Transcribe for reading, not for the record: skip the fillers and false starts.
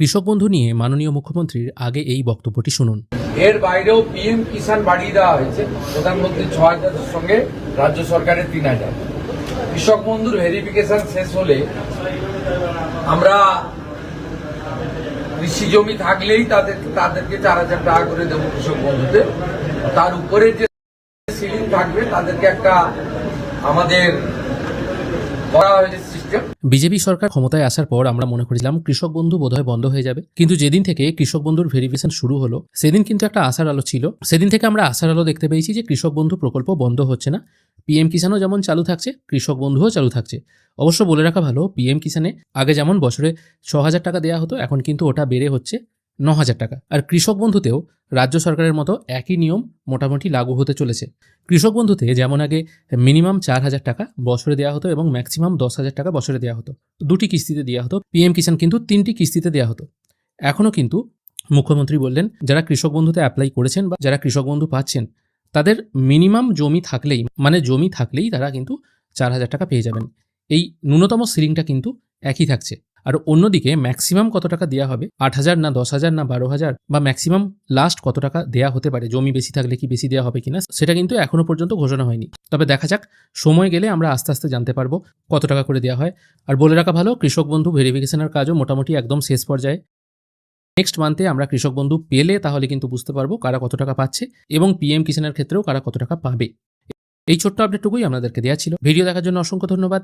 কৃষক বন্ধু নিয়ে মাননীয় মুখ্যমন্ত্রীর আগে এই বক্তব্যটি শুনুন। এর বাইরেও পিএম কিষাণ বাড়িয়ে দেওয়া হয়েছে। প্রধানমন্ত্রী ৬,০০০-এর সঙ্গে রাজ্য সরকারের ৩,০০০। কৃষক বন্ধুর ভেরিফিকেশন শেষ হলে আমরা কৃষি জমি থাকলেই তাদেরকে ৪,০০০ টাকা করে দেবো কৃষক বন্ধুতে। তার উপরে যে সিলিং থাকবে তাদেরকে একটা আমাদের করা হয়েছে সিস্টেম। বিজেপি সরকার ক্ষমতায় আসার পর আমরা মনে করেছিলাম কৃষক বন্ধু বোধহয় বন্ধ হয়ে যাবে, কিন্তু যেদিন থেকে কৃষক বন্ধুর ভেরিফিকেশন শুরু হলো সেদিন কিন্তু একটা আশার আলো ছিল। সেদিন থেকে আমরা আশার আলো দেখতে পেয়েছি যে কৃষক বন্ধু প্রকল্প বন্ধ হচ্ছে না। পিএম কিষাণও যেমন চালু থাকছে, কৃষক বন্ধুও চালু থাকছে। অবশ্য বলে রাখা ভালো, পিএম কিষাণে আগে যেমন বছরে ৬,০০০ টাকা দেওয়া হতো, এখন কিন্তু ওটা বেড়ে হচ্ছে ৯,০০০ টাকা। আর কৃষক বন্ধুতেও রাজ্য সরকারের মতো একই নিয়ম মোটামুটি লাগু হতে চলেছে। কৃষক বন্ধুতে যেমন আগে মিনিমাম ৪,০০০ টাকা বছরে দেওয়া হতো এবং ম্যাক্সিমাম ১০,০০০ টাকা বছরে দেওয়া হতো, দুটি কিস্তিতে দেওয়া হতো। পিএম কিষাণ কিন্তু ৩টি কিস্তিতে দেওয়া হতো। এখনও কিন্তু মুখ্যমন্ত্রী বললেন যারা কৃষক বন্ধুতে অ্যাপ্লাই করেছেন বা যারা কৃষক বন্ধু পাচ্ছেন তাদের মিনিমাম জমি থাকলেই তারা কিন্তু ৪,০০০ টাকা পেয়ে যাবেন। এই ন্যূনতম সিলিংটা কিন্তু একই থাকছে। আর অন্যদিকে ম্যাক্সিমাম কত টাকা দেওয়া হবে, ৮,০০০ না ১০,০০০ না ১২,০০০ বা ম্যাক্সিমাম লাস্ট কত টাকা দেওয়া হতে পারে, জমি বেশি থাকলে কি বেশি দেওয়া হবে কিনা, সেটা কিন্তু এখনো পর্যন্ত ঘোষণা হয়নি। তবে দেখা যাক, সময় গেলে আমরা আস্তে আস্তে জানতে পারবো কত টাকা করে দেওয়া হয়। আর বলে রাখা ভালো, কৃষক বন্ধু ভেরিফিকেশনের কাজও মোটামুটি একদম শেষ পর্যায়ে। নেক্সট মান্থে আমরা কৃষক বন্ধু পেলে তাহলে কিন্তু বুঝতে পারবো কারা কত টাকা পাচ্ছে এবং পিএম কিষাণের ক্ষেত্রেও কারা কত টাকা পাবে। এই ছোট্ট আপডেটটুকুই আপনাদেরকে দেওয়া ছিল। ভিডিও দেখার জন্য অসংখ্য ধন্যবাদ।